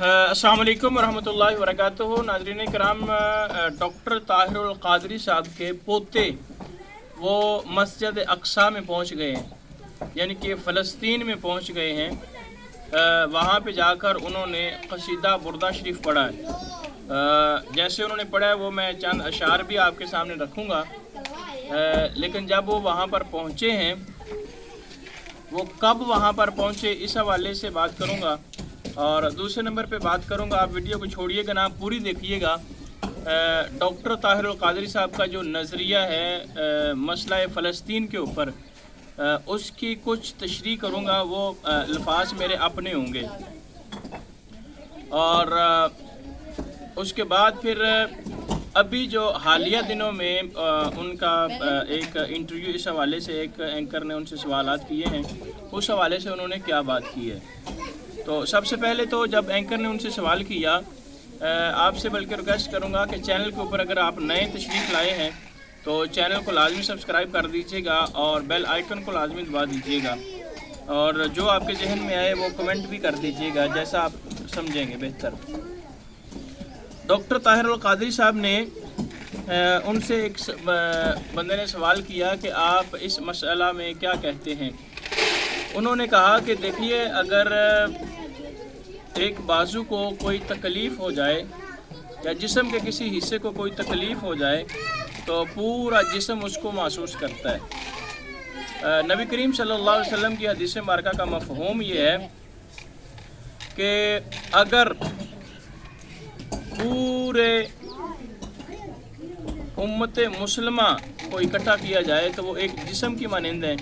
अस्सलाम वालेकुम रहमतुल्लाहि व बरकातुहू। नाज़रीन कराम, डॉक्टर ताहिरुल क़ादरी साहब के पोते वो मस्जिद अक्सा में पहुंच गए हैं, यानी कि फ़लस्तीन में पहुंच गए हैं। वहाँ पे जाकर उन्होंने क़सीदा बुर्दा शरीफ पढ़ा है। जैसे उन्होंने पढ़ा है वो मैं चंद अशार भी आपके सामने रखूँगा। लेकिन जब वो वहाँ पर पहुँचे हैं, वो कब वहाँ पर पहुँचे, इस हवाले से बात करूँगा। और दूसरे नंबर पे बात करूँगा, आप वीडियो को छोड़िएगा ना, पूरी देखिएगा। डॉक्टर ताहिरुल क़ादरी साहब का जो नज़रिया है मसला फ़लस्तीन के ऊपर, उसकी कुछ तशरीह करूँगा। वो अल्फाज मेरे अपने होंगे। और उसके बाद फिर अभी जो हालिया दिनों में उनका एक इंटरव्यू, इस हवाले से एक एंकर ने उनसे सवालात किए हैं, उस हवाले से उन्होंने क्या बात की है। तो सबसे पहले तो जब एंकर ने उनसे सवाल किया, आपसे बल्कि रिक्वेस्ट करूंगा कि चैनल के ऊपर अगर आप नए तशरीफ़ लाए हैं तो चैनल को लाजमी सब्सक्राइब कर दीजिएगा और बेल आइकन को लाजमी दबा दीजिएगा। और जो आपके जहन में आए वो कमेंट भी कर दीजिएगा, जैसा आप समझेंगे बेहतर। डॉक्टर ताहिरुल क़ादरी साहब ने उनसे एक बंदे ने सवाल किया कि आप इस मसला में क्या कहते हैं। उन्होंने कहा कि देखिए, अगर एक बाजू को कोई तकलीफ़ हो जाए या जिस्म के किसी हिस्से को कोई तकलीफ़ हो जाए तो पूरा जिस्म उसको महसूस करता है। नबी करीम सल्लल्लाहु अलैहि वसल्लम की हदीस मुबारका का मफ़हूम ये है कि अगर पूरे उम्मत मुसलमा को इकट्ठा किया जाए तो वो एक जिस्म की मानंद है,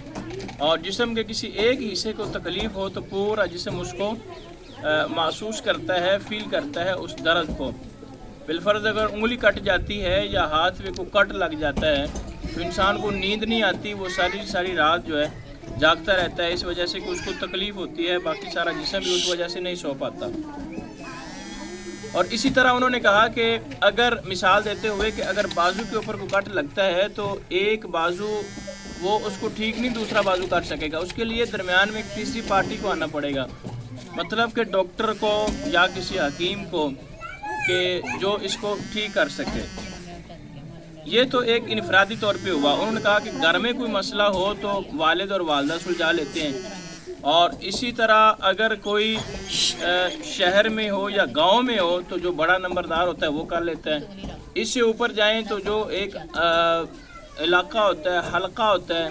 और जिस्म के किसी एक हिस्से को तकलीफ़ हो तो पूरा जिस्म उसको महसूस करता है, फील करता है उस दर्द को। बिलफर्ज अगर उंगली कट जाती है या हाथ में को कट लग जाता है तो इंसान को नींद नहीं आती, वो सारी रात जो है जागता रहता है, इस वजह से कि उसको तकलीफ़ होती है, बाकी सारा जिस्म भी उस वजह से नहीं सो पाता। और इसी तरह उन्होंने कहा कि अगर मिसाल देते हुए कि अगर बाजू के ऊपर को कट लगता है तो एक बाजू वो उसको ठीक नहीं दूसरा बाजू कर सकेगा, उसके लिए दरमियान में एक तीसरी पार्टी को आना पड़ेगा। मतलब कि डॉक्टर को या किसी हकीम को कि जो इसको ठीक कर सके। ये तो एक इनफरादी तौर पे हुआ। उन्होंने कहा कि घर में कोई मसला हो तो वालिद और वालदा सुलझा लेते हैं, और इसी तरह अगर कोई शहर में हो या गांव में हो तो जो बड़ा नंबरदार होता है वो कर लेता है। इससे ऊपर जाएं तो जो एक इलाका होता है, हलका होता है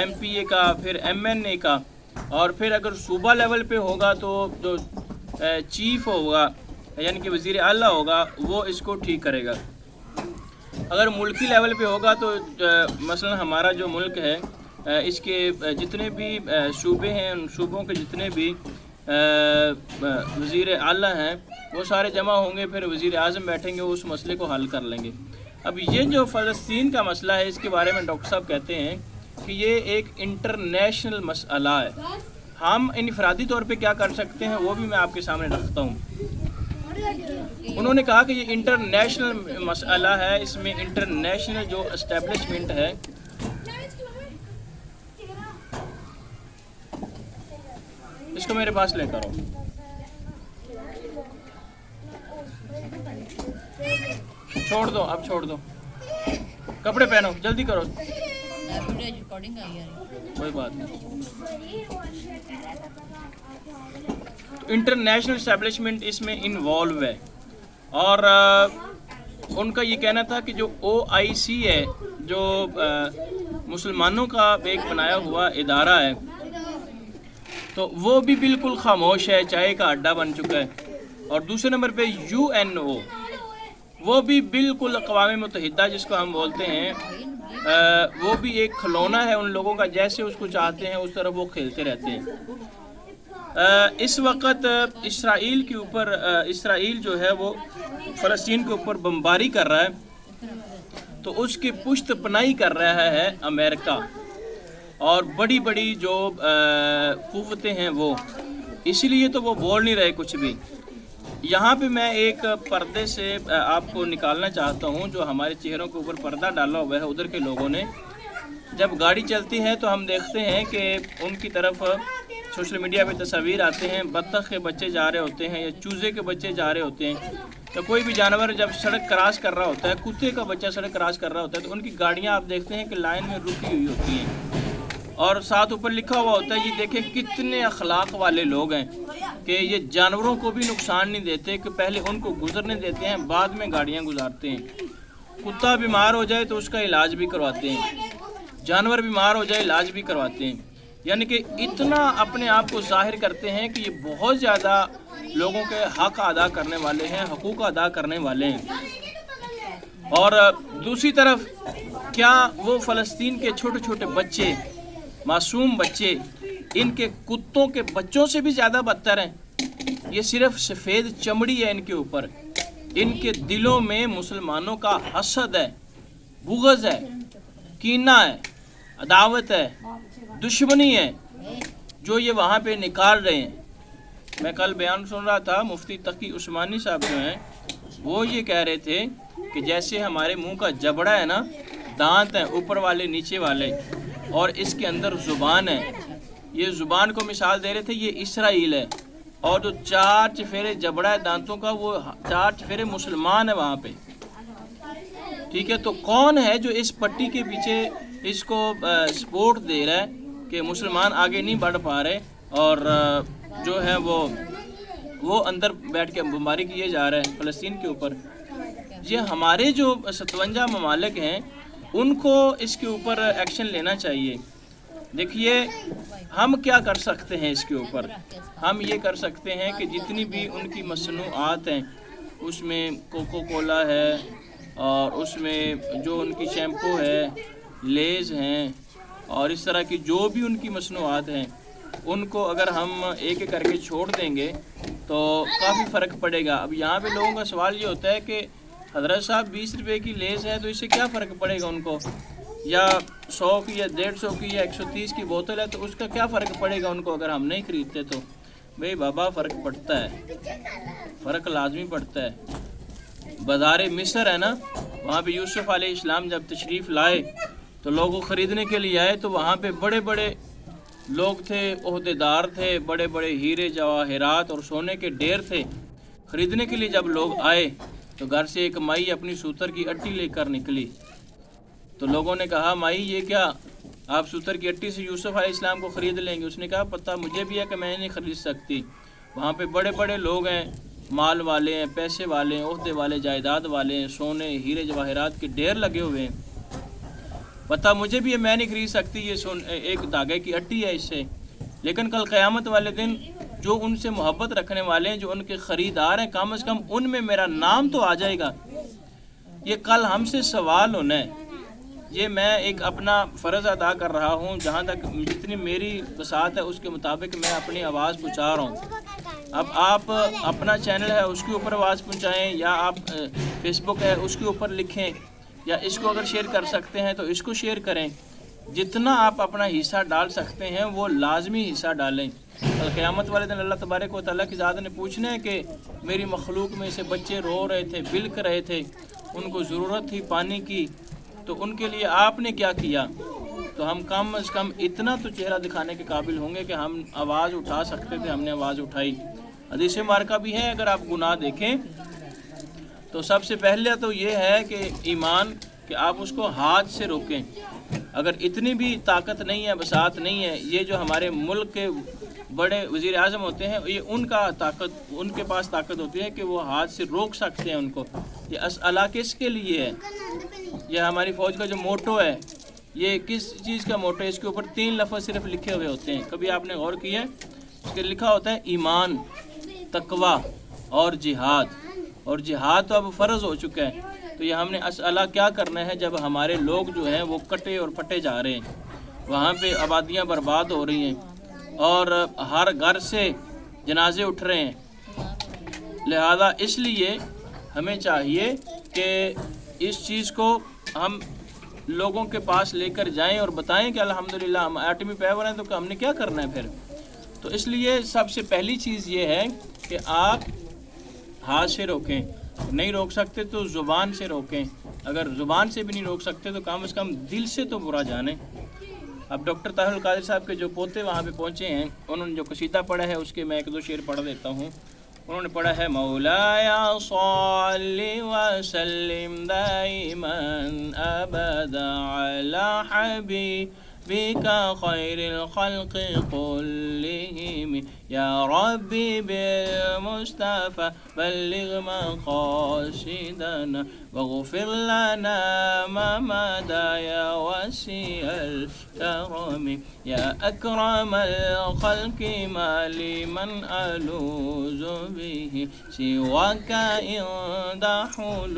MPA का, फिर MNA का, और फिर अगर सूबा लेवल पे होगा तो जो चीफ होगा यानी कि वज़ीर आला होगा वो इसको ठीक करेगा। अगर मुल्की लेवल पे होगा तो मसलन हमारा जो मुल्क है, इसके जितने भी सूबे हैं, उन सूबों के जितने भी वज़ीर आला हैं वो सारे जमा होंगे, फिर वज़ीर आज़म बैठेंगे, उस मसले को हल कर लेंगे। अब ये जो फ़लस्तीन का मसला है, इसके बारे में डॉक्टर साहब कहते हैं कि ये एक इंटरनेशनल मसला है। हम इनफरादी तौर पे क्या कर सकते हैं वो भी मैं आपके सामने रखता हूँ। उन्होंने कहा कि ये इंटरनेशनल मसला है, इसमें इंटरनेशनल जो एस्टेब्लिशमेंट है इसको मेरे पास लेकर आओ। छोड़ दो, अब छोड़ दो, कपड़े पहनो, जल्दी करो, कोई बात नहीं। तो इंटरनेशनल एस्टेब्लिशमेंट इसमें इन्वॉल्व है, और उनका ये कहना था कि जो OIC है, जो मुसलमानों का एक बनाया हुआ इदारा है, तो वो भी बिल्कुल खामोश है, चाय का अड्डा बन चुका है। और दूसरे नंबर पे UNO, वो भी बिल्कुल अक़वाम मुत्तहिदा जिसको हम बोलते हैं, वो भी एक खिलौना है उन लोगों का, जैसे उसको चाहते हैं उस तरफ वो खेलते रहते हैं। इस वक्त इसराइल के ऊपर, इसराइल जो है वो फ़लस्तीन के ऊपर बमबारी कर रहा है, तो उसकी पुश्त पनाही कर रहा है अमेरिका और बड़ी बड़ी जो क़ुव्वतें हैं वो, इसीलिए तो वो बोल नहीं रहे कुछ भी। यहाँ पे मैं एक पर्दे से आपको निकालना चाहता हूँ, जो हमारे चेहरों के ऊपर पर्दा डाला हुआ है उधर के लोगों ने। जब गाड़ी चलती है तो हम देखते हैं कि उनकी तरफ सोशल मीडिया पे तस्वीर आते हैं, बत्तख के बच्चे जा रहे होते हैं या चूज़े के बच्चे जा रहे होते हैं, या कोई भी जानवर जब सड़क क्रॉस कर रहा होता है, कुत्ते का बच्चा सड़क क्रॉस कर रहा होता है, तो उनकी गाड़ियाँ आप देखते हैं कि लाइन में रुकी हुई होती हैं और साथ ऊपर लिखा हुआ होता है, ये देखें कितने अखलाक वाले लोग हैं कि ये जानवरों को भी नुकसान नहीं देते, कि पहले उनको गुजरने देते हैं, बाद में गाड़ियाँ गुजारते हैं। कुत्ता बीमार हो जाए तो उसका इलाज भी करवाते हैं, जानवर बीमार हो जाए इलाज भी करवाते हैं। यानी कि इतना अपने आप को जाहिर करते हैं कि ये बहुत ज़्यादा लोगों के हक अदा करने वाले हैं, हकूक़ अदा करने वाले हैं। और दूसरी तरफ क्या वो फ़लस्तीन के छोटे छोटे बच्चे, मासूम बच्चे, इनके कुत्तों के बच्चों से भी ज़्यादा बदतर हैं? ये सिर्फ सफ़ेद चमड़ी है इनके ऊपर, इनके दिलों में मुसलमानों का हसद है, बुग़्ज़ है, कीना है, अदावत है, दुश्मनी है, जो ये वहाँ पे निकाल रहे हैं। मैं कल बयान सुन रहा था, मुफ्ती तकी उस्मानी साहब जो हैं वो ये कह रहे थे कि जैसे हमारे मुंह का जबड़ा है ना, दांत हैं ऊपर वाले नीचे वाले, और इसके अंदर ज़ुबान है, ये ज़ुबान को मिसाल दे रहे थे, ये इसराइल है, और जो 4 चफेरे जबड़ा है दांतों का, वो 4 चफेरे मुसलमान है वहाँ पे। ठीक है, तो कौन है जो इस पट्टी के पीछे इसको सपोर्ट दे रहा है कि मुसलमान आगे नहीं बढ़ पा रहे, और जो है वो अंदर बैठ के बमबारी किए जा रहे हैं फ़लस्तीन के ऊपर। ये हमारे जो 57 ममालिक हैं उनको इसके ऊपर एक्शन लेना चाहिए। देखिए हम क्या कर सकते हैं इसके ऊपर, हम ये कर सकते हैं कि जितनी भी उनकी मसनूआत हैं, उसमें कोको कोला है, और उसमें जो उनकी शैम्पू है, लेज़ हैं, और इस तरह की जो भी उनकी मसनूआत हैं, उनको अगर हम एक एक करके छोड़ देंगे तो काफ़ी फ़र्क पड़ेगा। अब यहाँ पे लोगों का सवाल ये होता है कि हज़रत साहब 20 रुपए की लेज़ है तो इससे क्या फ़र्क पड़ेगा उनको, या 100 की या 150 की या 130 की बोतल है तो उसका क्या फ़र्क पड़ेगा उनको अगर हम नहीं ख़रीदते तो? भाई बाबा फ़र्क पड़ता है, फ़र्क लाजमी पड़ता है। बाज़ार मिस्र है ना, वहाँ पे यूसुफ अलैहिस्सलाम जब तशरीफ़ लाए तो लोगों को ख़रीदने के लिए आए, तो वहाँ पे बड़े बड़े लोग थे, ओहदेदार थे, बड़े बड़े हीरे जवाहरात और सोने के ढेर थे। ख़रीदने के लिए जब लोग आए तो घर से एक माई अपनी सूतर की अट्टी लेकर निकली, तो लोगों ने कहा माई ये क्या, आप सूतर की अट्टी से यूसुफ अलैहिस्सलाम को ख़रीद लेंगे? उसने कहा पता मुझे भी है कि मैं नहीं ख़रीद सकती, वहाँ पे बड़े बड़े लोग हैं, माल वाले हैं, पैसे वाले हैं, ओहदे वाले, जायदाद वाले हैं, सोने हीरे जवाहरात के ढेर लगे हुए हैं, पता मुझे भी है मैं नहीं खरीद सकती, ये एक धागे की अट्टी है इससे। लेकिन कल क़यामत वाले दिन जो उनसे मोहब्बत रखने वाले हैं, जो उनके ख़रीदार हैं, कम से कम उनमें मेरा नाम तो आ जाएगा। ये कल हमसे सवाल होना है। ये मैं एक अपना फ़र्ज़ अदा कर रहा हूँ, जहाँ तक जितनी मेरी वसात है उसके मुताबिक मैं अपनी आवाज़ पहुँचा रहा हूँ। अब आप अपना चैनल है उसके ऊपर आवाज़ पहुँचाएँ, या आप फेसबुक है उसके ऊपर लिखें, या इसको अगर शेयर कर सकते हैं तो इसको शेयर करें। जितना आप अपना हिस्सा डाल सकते हैं वो लाजमी हिस्सा डालें। कल क़यामत वाले दिन अल्लाह तबारक व तआला की ज़ात ने पूछना है कि मेरी मखलूक में से बच्चे रो रहे थे, बिलक रहे थे, उनको ज़रूरत थी पानी की, तो उनके लिए आपने क्या किया? तो हम कम से कम इतना तो चेहरा दिखाने के काबिल होंगे कि हम आवाज़ उठा सकते थे, हमने आवाज़ उठाई। हदीस मुबारका भी है, अगर आप गुनाह देखें तो सबसे पहले तो ये है कि ईमान, कि आप उसको हाथ से रोकें। अगर इतनी भी ताकत नहीं है, बसात नहीं है, ये जो हमारे मुल्क के बड़े वज़ीर आज़म होते हैं, ये उनके पास ताकत होती है कि वो हाथ से रोक सकते हैं उनको। ये असअला किसके लिए है? ये हमारी फ़ौज का जो मोटो है, ये किस चीज़ का मोटो है? इसके ऊपर 3 लफ्ज़ सिर्फ लिखे हुए होते हैं, कभी आपने गौर किया है? इसके लिखा होता है ईमान, तकवा और जिहाद। और जिहाद तो अब फ़र्ज़ हो चुका है। तो ये हमने असअला क्या करना है, जब हमारे लोग जो हैं वो कटे और फटे जा रहे हैं, वहाँ पे आबादियाँ बर्बाद हो रही हैं और हर घर से जनाजे उठ रहे हैं, लिहाजा इसलिए हमें चाहिए कि इस चीज़ को हम लोगों के पास लेकर जाएं और बताएं कि अल्हम्दुलिल्लाह हम एटमी पावर हैं, तो हमने क्या करना है फिर। तो इसलिए सबसे पहली चीज़ ये है कि आप हाथ से रोकें, नहीं रोक सकते तो ज़ुबान से रोकें, अगर ज़ुबान से भी नहीं रोक सकते तो कम से कम दिल से तो बुरा जाने। اب ڈاکٹر طاہر القادری صاحب کے جو پوتے وہاں پہ پہنچے ہیں، انہوں نے جو قصیدہ پڑھا ہے اس کے میں 1-2 شعر پڑھ دیتا ہوں۔ انہوں نے پڑھا ہے مولایا صلی وسلم دائما ابدا علی حبیبک خیر الخلق كلهم یا ربی بالمصطفى بلغ مقاصدنا واغفر لنا ما مدى يا وسيع الكرم يا أكرم الخلق ما لمن ألوذ به سواك عند حلول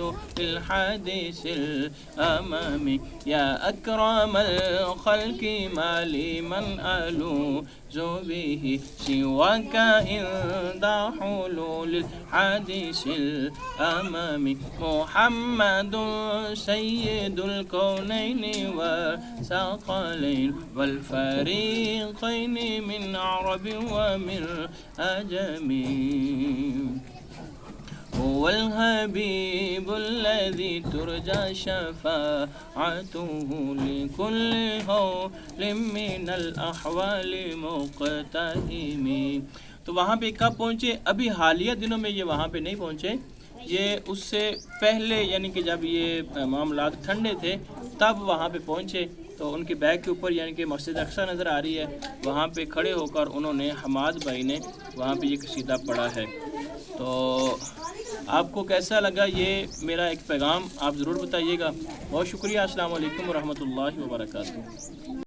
الحديث الأمام يا أكرم الخلق ما لمن ألوذ به سواك عند حلول الحديث الأمام محمد سيد الكونين والثقلين والفريقين من عرب ومن عجم هو الحبيب الذي ترجى شفاعته لكل هول من الأحوال مقتحم۔ تو وہاں پہ کب پہنچے؟ ابھی حالیہ دنوں میں یہ وہاں پہ نہیں پہنچے، یہ اس سے پہلے یعنی کہ جب یہ معاملات ٹھنڈے تھے تب وہاں پہ پہنچے۔ تو ان کے بیگ کے اوپر یعنی کہ مسجد اقصی نظر آ رہی ہے، وہاں پہ کھڑے ہو کر انہوں نے حماد بھائی نے وہاں پہ یہ قصیدہ پڑھا ہے۔ تو آپ کو کیسا لگا یہ میرا ایک پیغام آپ ضرور بتائیے گا۔ بہت شکریہ، السلام علیکم ورحمۃ اللہ وبرکاتہ۔